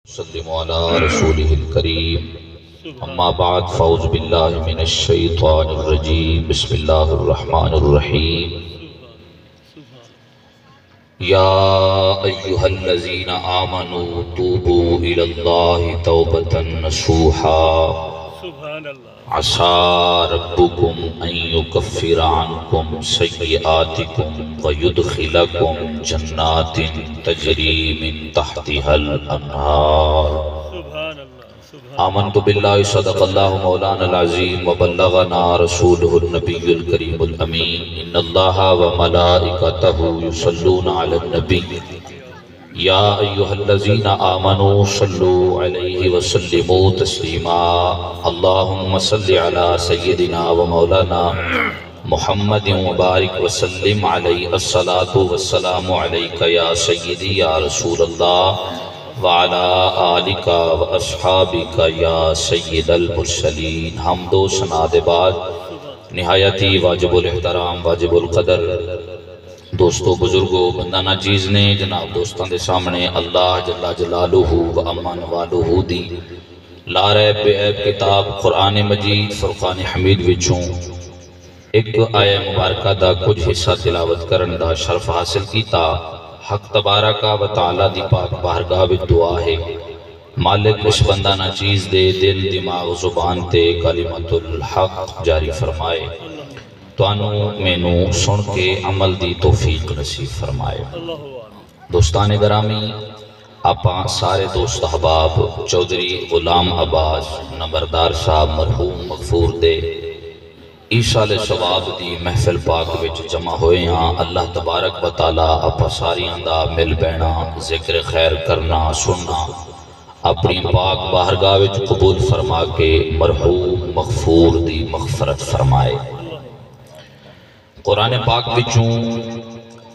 وسلم على رسوله الكريم اما بعد فاعوذ بالله من الشيطان الرجيم بسم الله الرحمن الرحيم يا أيها الذين آمنوا توبوا إلى الله توبة نصوحا عسى ربكم أن يكفر عنكم سيئاتكم ويدخلكم جنات تجري من تحتها الأنهار آمنت بالله صدق الله مولانا العظيم وبلغنا رسوله النبي الكريم الأمين إن الله وملائكته يصلون على النبي يا أيها الذين آمنوا صلوا عليه وسلموا تسليما اللهم صل على سيدنا ومولانا محمد وبارك وسلم عليه الصلاة والسلام عليك يا سيدي يا رسول الله وعلى آلك وأصحابك يا سيد المرسلين حمد و ثنا دے بعد نہایتی واجب الاحترام واجب القدر دوستو بزرگو بندہ ناچیز نے جناب دوستان دے سامنے اللہ جل جلالہ و امان والہ دی لا ریب بے عیب کتاب قرآن مجید فرقان حمید وچوں ایک آیہ مبارکہ دا کچھ حصہ تلاوت کرن دا شرف حاصل کیتا حق تبارکہ و تعالی دی پاک بارگاہ وچ دعا ہے مالک اس بندہ ناچیز دے دل دماغ زبان تے کلمت الحق جاری فرمائے توانو مینو سن کے عمل دی توفیق نصیب فرمائے دوستان گرامی آپا سارے دوست احباب چودھری غلام عباس نمبردار صاحب مرحوم مغفور دے ایسال ثواب دی محفل پاک وچ جمع ہوئے ہاں اللہ تبارک و تعالی آپا ساریاں دا مل بینا ذکر خیر کرنا سننا اپنی پاک بارگاہ وچ قبول فرما کے مرحوم مغفور دی مغفرت فرمائے قرآن پاک وچوں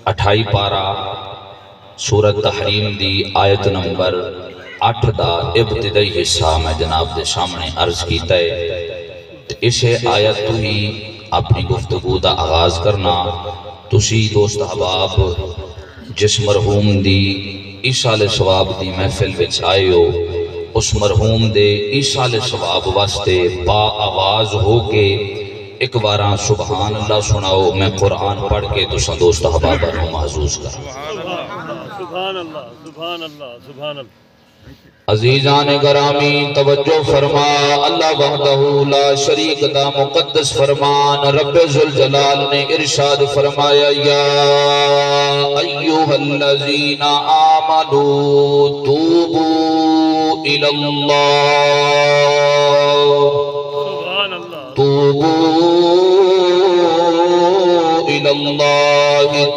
28 پارہ سورت تحریم دی آیت نمبر 8 دا ابتدائی حصہ میں جناب دے سامنے عرض کیتا ہے اسے آیت تو ہی اپنی گفتگو دا آغاز کرنا تسی دوست احباب جس مرحوم دی ایسال ثواب دی محفل وچ آئے ہو اس مرحوم دے ایسال ثواب واسطے با آواز ہو کے ایک بارہ سبحان اللہ سناؤ میں قرآن پڑھ کے تسا دوست احباب کو محظوظ کروں سبحان اللہ سبحان اللہ سبحان اللہ عزیزان گرامی توجہ فرما اللہ وحدہ لا شریک دا مقدس فرمان رب ذوالجلال نے ارشاد فرمایا یا ایوہ الذین آمنوا توبوا الی اللہ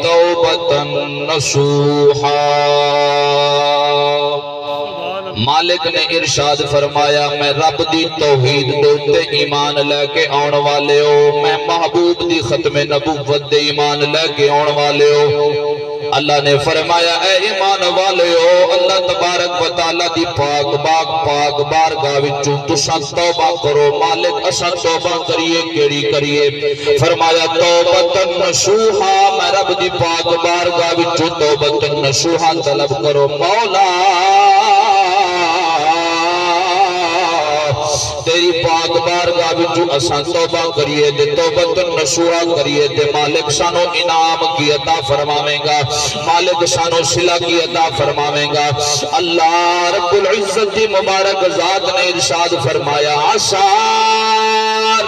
توبۃ نصوحا مالک نے ارشاد فرمایا میں رب دی توحید دوتے ایمان لے کے آن والے ہو میں محبوب دی ختم نبوت دے ایمان لے کے آن والے ہو اللہ نے فرمایا اے ایمان والے ہو اللہ تبارک و تعالی دی پاک بارگاہ وچوں تساں توبہ کرو مالک اساں توبہ کریے کیڑی کریے فرمایا توبۃ نصوحا میں رب دی پاک بارگاہ وچوں توبۃ نصوحا طلب کرو مولا تیری پاک بارگاہ وچوں اساں توبہ کریے تے توبۃ نصوحا کریے تے مالک سانو انعام کی عطا فرماویں گا مالک سانو صلہ کی عطا فرماویں گا اللہ رب العزت دی مبارک ذات نے ارشاد فرمایا عسى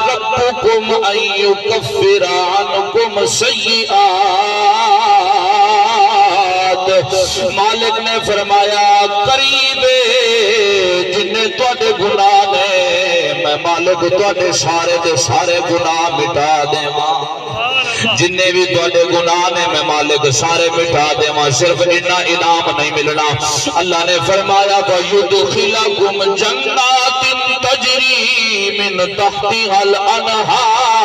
ربكم ان يكفر عنكم سیئات مالک نے فرمایا قریب جنہیں توڑے گناہ نے میں مالک توڑے سارے دے سارے گناہ مٹا دے ماں جنہیں بھی توڑے گناہ نے میں مالک سارے مٹا دے ماں صرف انہا انعام نہیں ملنا اللہ نے فرمایا وَيُدْخِلَكُمْ جَنَّاتٍ تَجْرِي مِن تَحْتِهَا الْأَنْهَارِ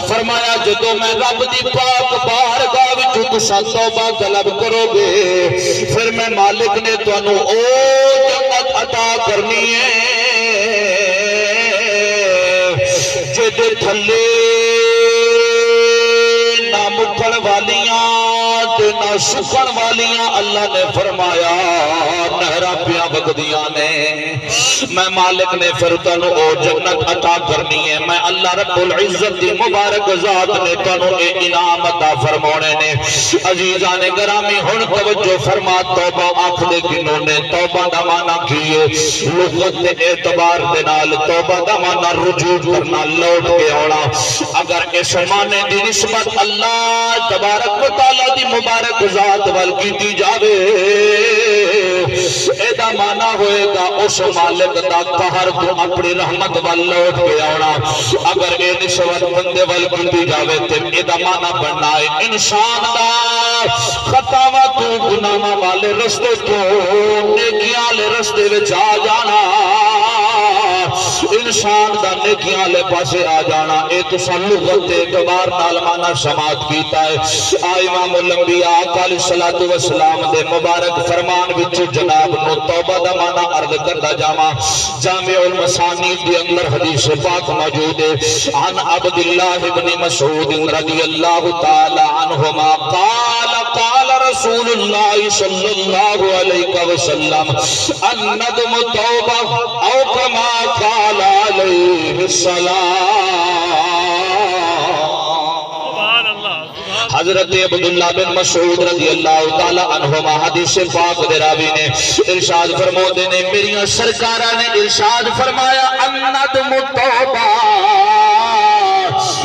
فرمایا جدو میں رب دی پاک بارگاہ وچوں تساں توبہ طلب کرو گے پھر میں مالک نے تانوں او جنت عطا کرنی ہے جدے تھلے نہ مکھڑ والیاں تے نہ سکھن والیاں اللہ نے فرمایا لہرا پیا وگدیاں نے میں مالک نے پھر تنو او جنت عطا کرنی ہے میں اللہ رب العزت دی مبارک ذات نے تنو اے انعام عطا فرمانے نے عزیزان گرامی ہن توجہ فرما توبہ آنکھ دے کنوں نے توبہ دا معنی کیے لغت دے اعتبار دے نال توبہ دا معنی رجوع کرنا لوٹ کے آنا اگر اس معنی دی نسبت اللہ تبارک و تعالی دی مبارک ذات وال کیتی جاوے ایدہ معنی ہوئے گا اس مالک دا قہر تو اپنی رحمت وال لوٹ کے آنا اگر اے نسبت بندے وال کیتی جاوے تے ایدہ معنی بننا ہے انسان دا خطاوہ تو گناہ والے رستے تو نیکیاں لے رستے وچ آ جانا انسان دا نیکیاں لے پاسے آ جانا اے تو لغت اعتبار نال معنی سماعت کیتا ہے امام الانبیاء علیہ الصلوۃ والسلام دے مبارک فرمان وچ جناب نو توبہ دا معنی عرض کردا جاواں جامع المسانید دے اندر حدیث پاک موجود ہے عن عبد اللہ بن مسعود رضی اللہ تعالی عنہما قال رسول اللہ صلی اللہ علیہ وسلم الندم توبہ او کما قال علیہ السلام حضرت عبداللہ بن مسعود رضی اللہ تعالی عنہما حدیث پاک دے راوی نے ارشاد فرماتے نے میری سرکارہ نے ارشاد فرمایا الندم توبہ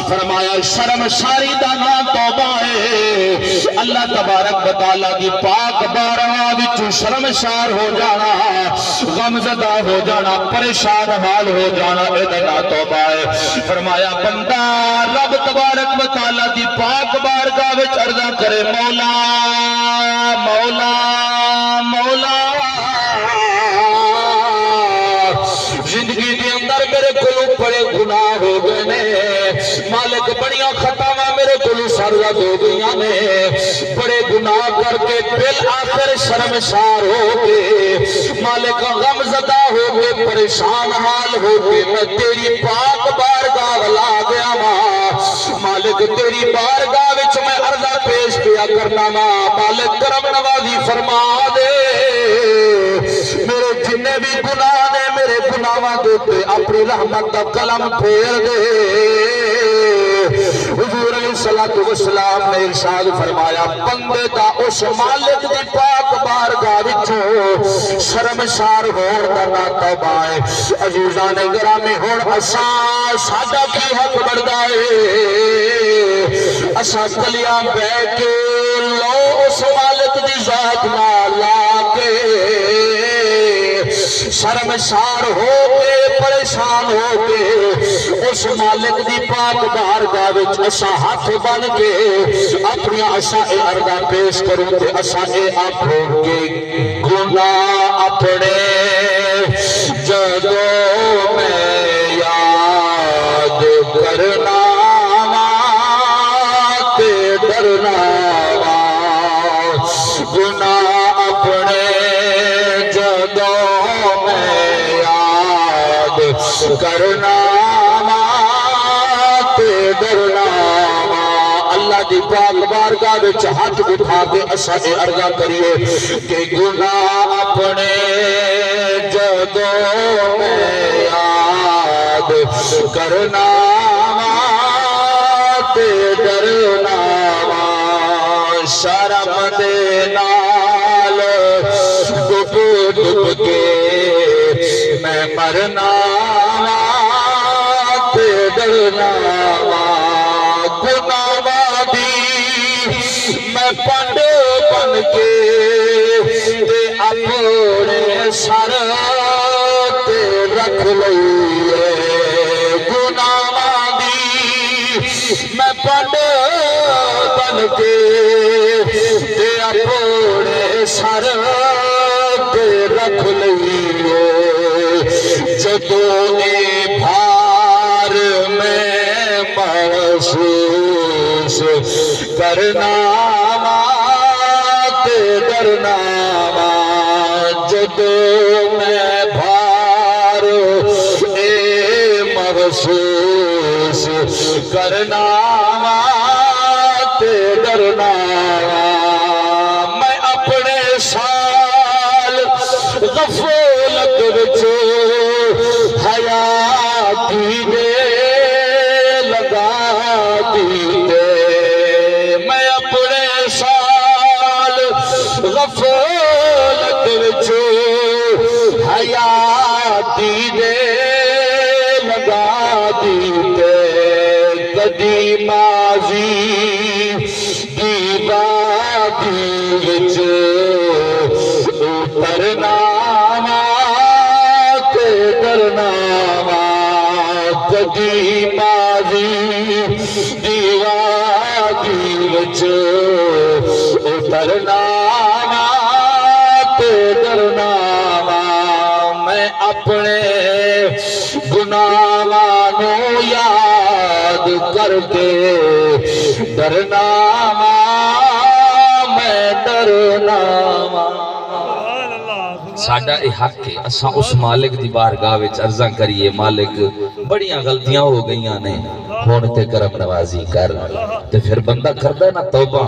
فرمایا شرم شاری دانا توبہ ہے اللہ تبارک و تعالیٰ کی پاک بارگاہ وچ شرم شار ہو جانا غمزدہ ہو جانا پریشان حال ہو جانا ادنا توبہ ہے فرمایا بندہ رب تبارک و تعالیٰ کی پاک بارگاہ وچ عرضہ کرے مولا مولا مولا زندگی دے اندر میرے کلو بڑے گناہ ہو گئے نے مالک بڑیاں خطاواں میرے کلو سرزد ہو گئیاں نے بڑے گناہ کر کے بالآخر شرمسار ہو کے مالک غم زدہ ہو کے پریشان حال ہو کے میں تیری پاک بارگاہ لا گیا ماں مالک تیری بارگاہ وچ میں عرضہ پیش کیا کرنا ماں مالک کرم نوازی فرما دے میرے جنہیں بھی گناہ نے میرے گناہاں دے اپنی رحمت کا قلم پھیر دے حضور علیہ السلام نے ارشاد فرمایا بندے دا اس مالک دی پاک بارگاہ وچوں شرمسار ہون دا نا توبہ ہے عزیزان گرامی ہون اساں ساڈا کی حق بڑھدا ہے اساں کلیاں بیٹھ کے لو اس مالک دی ذات نال لا کے شرمسار ہو کے پریشان ہو کے اس مالک دی پاک بارگاہ وچ اساں ہاتھ بن کے اپنی اے عرضاں پیش کروں تے اساں اے آکھو کہ گناہ اپنے جدوں میں یاد کرنا تے ڈرنا گناہ اپنے جدوں میں یاد کرنا تے ڈرنا اللہ دی پاک بارگاہ وچ ہاتھ اٹھا کے اساں اے عرضاں کریے کہ گناہ اپنے جدوں میں یاد کرنا تے ڈرنا شرم دے نال ڈب ڈب کے میں مرنا تے ڈرنا گناہ دی میں پنڈ بن کے تے اپنے سر تے رکھ لئیے گناہ دی میں پنڈ بن کے تے اپنے سر تے رکھ لئیے جدوں اے بھار میں محسوس کرنا تے ڈرنا جدوں میں بھار اے محسوس کرنا تے ڈرنا میں اپنے سال غفلت وچ حیاتی دے لگا دیتے میں اپنے سال غفلت وچ حیاتی دے لگا دیتے کدی ماضی دی وادی وچ اترنا تے ڈرنا کدی ماضی دی وادی وچ اترنا تے ڈرنا میں اپنے گناہاں نوں یاد کر کے ڈرنا میں ڈرنا ساڈا اے حق ہے اساں اس مالک دی بارگاہ وچ عرضاں کریے مالک بڑیاں غلطیاں ہو گئیاں نے ہن تے کرم نوازی کر تے پھر بندہ کردا ہے نا توبہ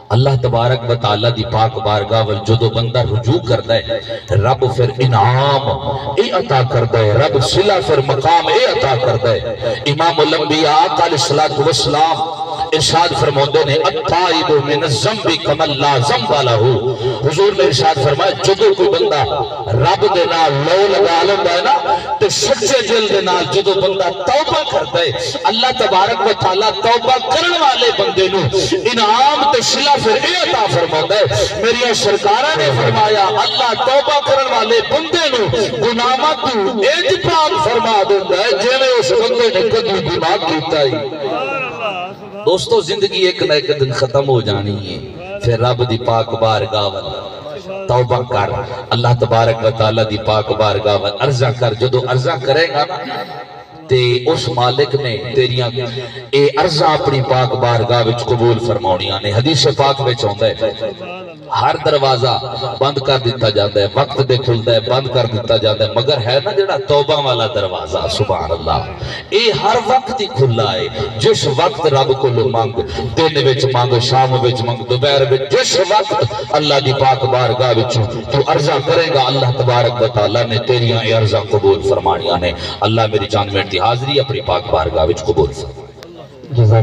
اللہ تبارک و تعالی دی پاک بارگاہ ول جدوں بندہ رجوع کردا ہے رب پھر انعام اے عطا کردا ہے رب صلہ پھر مقام اے عطا کردا ہے امام الانبیاء علیہ الصلوۃ والسلام ارشاد فرماتے ہیں التائب من الذنب کمن لا ذنب لہ حضور نے ارشاد فرمایا جدوں کوئی بندہ رب دے نال لو لگا لیندا ہے نا تے سچے دل دے نال جدوں بندہ توبہ کردا ہے اللہ تبارک و تعالی توبہ کرن والے بندے نو انعام تے صلہ پھر اے عطا فرماتا ہے میری سرکاراں نے فرمایا اللہ توبہ کرن والے بندے نو گناہاں تو انج پاک فرما دیندا ہے جویں اس بندے نے کبھی گناہ کیتا ہی دوستو زندگی ایک نہ ایک دن ختم ہو جانی ہے پھر رب دی پاک بارگاہ توبہ کر اللہ تبارک و تعالی دی پاک بارگاہ عرضہ کر جدو عرضہ کرے گا نا تے اس مالک نے تیریاں اے عرضہ اپنی پاک بارگاہ وچ قبول فرماؤنیاں نے حدیث پاک وچ ہوندا ہے ہر دروازہ بند کر دیتا جاتا ہے وقت دے کھلتا ہے بند کر دیتا جاتا ہے مگر ہے نا جڑا توبہ والا دروازہ سبحان اللہ اے ہر وقت ہی کھلا ہے جس وقت رب کو مانگ دن وچ مانگ شام وچ مانگ دوپہر وچ جس وقت اللہ دی پاک بارگاہ وچ تو عرضہ کرے گا اللہ تبارک و تعالی نے تیریاں اے عرضہ قبول فرمانیاں نے اللہ میری جان میں حاضری اپنی پاک بارگاہ وچ قبول فرما